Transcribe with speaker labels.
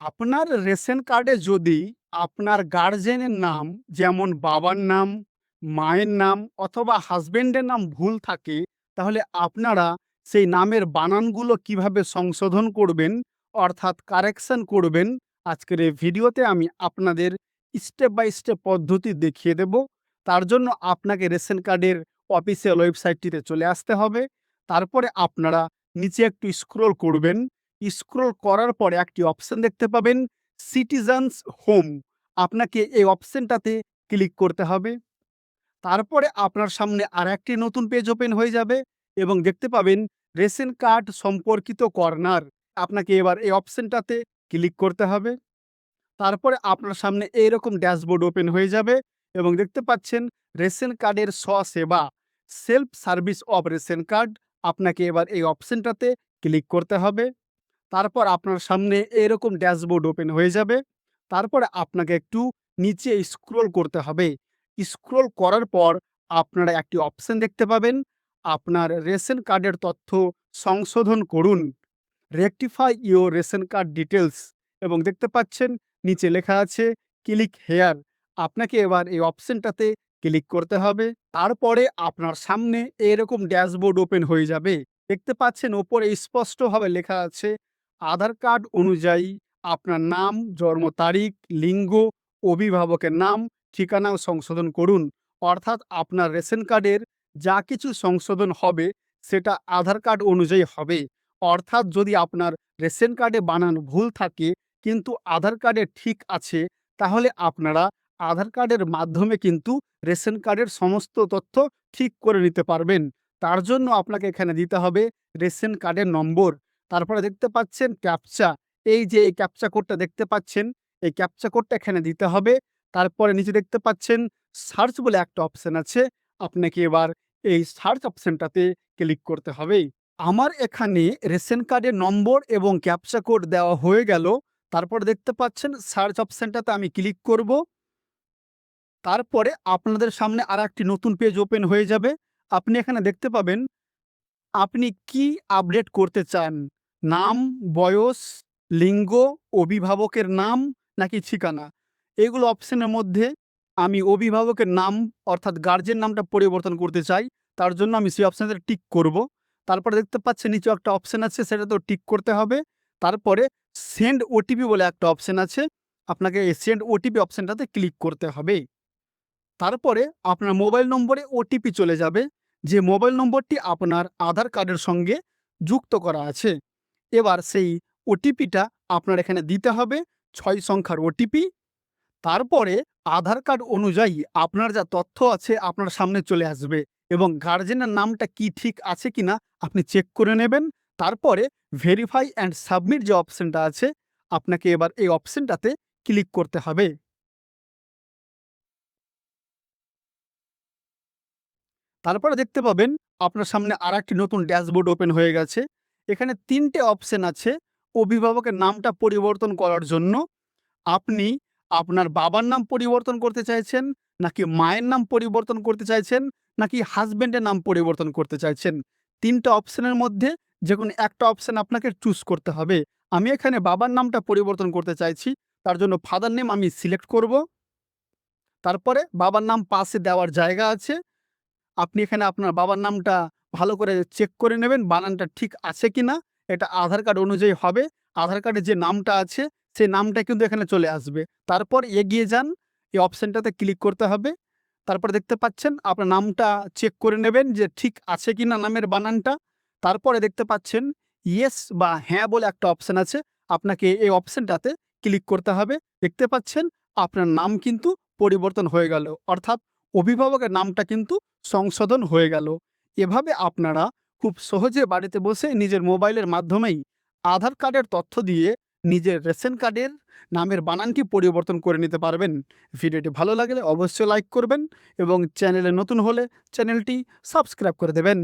Speaker 1: আপনার রেশন কার্ডে যদি আপনার গার্ডিয়ানের নাম যেমন বাবার নাম, মায়ের নাম অথবা হাসব্যান্ডের নাম ভুল থাকে, তাহলে আপনারা সেই নামের বানানগুলো কিভাবে সংশোধন করবেন অর্থাৎ কারেকশন করবেন, আজকের এই ভিডিওতে আমি আপনাদের স্টেপ বাই স্টেপ পদ্ধতি দেখিয়ে দেব। তার জন্য আপনাকে রেশন কার্ডের অফিসিয়াল ওয়েবসাইটটিতে চলে আসতে হবে। তারপরে আপনারা নিচে একটু স্ক্রল করবেন। স্ক্রল করার পরে একটি অপশন দেখতে পাবেন সিটিজেন্স হোম। আপনাকে এই অপশনটাতে ক্লিক করতে হবে। তারপরে আপনার সামনে আরেকটি নতুন পেজ ওপেন হয়ে যাবে এবং দেখতে পাবেন রেশন কার্ড সম্পর্কিত কর্নার। আপনাকে এবার এই অপশনটাতে ক্লিক করতে হবে। তারপরে আপনার সামনে এইরকম ড্যাশবোর্ড ওপেন হয়ে যাবে এবং দেখতে পাচ্ছেন রেশন কার্ডের স্বসেবা, self service of ration card. আপনাকে এবার এই অপশনটাতে ক্লিক করতে হবে। তারপর আপনার সামনে এরকম ড্যাশবোর্ড ওপেন হয়ে যাবে। তারপরে আপনাকে একটু নিচে স্ক্রল করতে হবে। স্ক্রল করার পর আপনারা একটি অপশন দেখতে পাবেন, আপনার রেশন কার্ডের তথ্য সংশোধন করুন, rectify your ration card details, এবং দেখতে পাচ্ছেন নিচে লেখা আছে ক্লিক হেয়ার। আপনাকে এবার এই অপশনটাতে ক্লিক করতে হবে। তারপরে আপনার সামনে এরকম ড্যাশবোর্ড ওপেন হয়ে যাবে। দেখতে পাচ্ছেন ওপরে স্পষ্টভাবে লেখা আছে আধার কার্ড অনুযায়ী আপনার নাম, জন্ম তারিখ, লিঙ্গ, অভিভাবকের নাম, ঠিকানাও সংশোধন করুন। অর্থাৎ আপনার রেশন কার্ডের যা কিছু সংশোধন হবে সেটা আধার কার্ড অনুযায়ী হবে। অর্থাৎ যদি আপনার রেশন কার্ডে বানান ভুল থাকে কিন্তু আধার কার্ডে ঠিক আছে, তাহলে আপনারা আধার কার্ডের মাধ্যমে কিন্তু রেশন কার্ডের সমস্ত তথ্য ঠিক করে নিতে পারবেন। তার জন্য আপনাকে এখানে দিতে হবে রেশন কার্ডের নম্বর। তারপরে দেখতে পাচ্ছেন ক্যাপচা। এই যে এই ক্যাপচা কোডটা দেখতে পাচ্ছেন, এই ক্যাপচা কোডটা এখানে দিতে হবে। তারপরে নিচে দেখতে পাচ্ছেন সার্চ বলে একটা অপশন আছে। আপনাকে এবার এই সার্চ অপশনটাতে ক্লিক করতে হবে। আমার এখানে রেশন কার্ডের নম্বর এবং ক্যাপচা কোড দেওয়া হয়ে গেল। তারপরে দেখতে পাচ্ছেন সার্চ অপশনটাতে আমি ক্লিক করব। তারপরে আপনাদের সামনে আরেকটি নতুন পেজ ওপেন হয়ে যাবে। আপনি এখানে দেখতে পাবেন আপনি কি আপডেট করতে চান? নাম, বয়স, লিঙ্গ, অভিভাবকের নাম নাকি ঠিকানা? এগুলো অপশনের মধ্যে আমি অভিভাবকের নাম অর্থাৎ গার্জিয়ান নামটা পরিবর্তন করতে চাই। তার জন্য আমি সেই অপশনটাতে টিক করব। তারপরে দেখতে পাচ্ছেন নিচে একটা অপশন আছে, সেটাতেও টিক করতে হবে। তারপরে সেন্ড ওটিপি বলে একটা অপশন আছে। আপনাকে এই সেন্ড ওটিপি অপশনটাতে ক্লিক করতে হবে। তারপরে আপনার মোবাইল নম্বরে ওটিপি চলে যাবে, যে মোবাইল নম্বরটি আপনার আধার কার্ডের সঙ্গে যুক্ত করা আছে। এবার সেই ওটিপিটা আপনার এখানে দিতে হবে, ৬ সংখ্যার ওটিপি। তারপরে আধার কার্ড অনুযায়ী আপনার যা তথ্য আছে আপনার সামনে চলে আসবে এবং গার্জেনের নামটা কি ঠিক আছে কিনা আপনি চেক করে নেবেন। তারপরে ভেরিফাই অ্যান্ড সাবমিট যে অপশনটা আছে, আপনাকে এবার এই অপশনটাতে ক্লিক করতে হবে। তারপরে দেখতে পাবেন আপনার সামনে আরেকটি নতুন ড্যাশবোর্ড ওপেন হয়ে গেছে। এখানে ৩ টে অপশন আছে অভিভাবকের নামটা পরিবর্তন করার জন্য। আপনি আপনার বাবার নাম পরিবর্তন করতে চাইছেন, নাকি মায়ের নাম পরিবর্তন করতে চাইছেন, নাকি হাসব্যান্ডের নাম পরিবর্তন করতে চাইছেন? ৩ টা অপশনের মধ্যে যেকোনো একটা অপশন আপনাকে চুজ করতে হবে। আমি এখানে বাবার নামটা পরিবর্তন করতে চাইছি। তার জন্য ফাদার নেম আমি সিলেক্ট করব। তারপরে বাবার নাম পাশে দেওয়ার জায়গা আছে। আপনি এখানে আপনার বাবার নামটা ভালো করে চেক করে নেবেন বানানটা ঠিক আছে কিনা। এটা আধার কার্ড অনুযায়ী হবে। আধার কার্ডে যে নামটা আছে সেই নামটা কিন্তু এখানে চলে আসবে। তারপর এগিয়ে যান, এই অপশনটাতে ক্লিক করতে হবে। তারপরে দেখতে পাচ্ছেন আপনার নামটা চেক করে নেবেন যে ঠিক আছে কিনা নামের বানানটা। তারপরে দেখতে পাচ্ছেন ইয়েস বা হ্যাঁ বলে একটা অপশন আছে। আপনাকে এই অপশনটাতে ক্লিক করতে হবে। দেখতে পাচ্ছেন আপনার নাম কিন্তু পরিবর্তন হয়ে গেল, অর্থাৎ অভিভাবকের নামটা কিন্তু সংশোধন হয়ে গেল। এভাবে আপনারা খুব সহজে বাড়িতে বসে নিজের মোবাইলের মাধ্যমেই আধার কার্ডের তথ্য দিয়ে নিজের রেশন কার্ডের নামের বানানটি পরিবর্তন করে নিতে পারবেন। ভিডিওটি ভালো লাগলে অবশ্যই লাইক করবেন এবং চ্যানেলে নতুন হলে চ্যানেলটি সাবস্ক্রাইব করে দেবেন।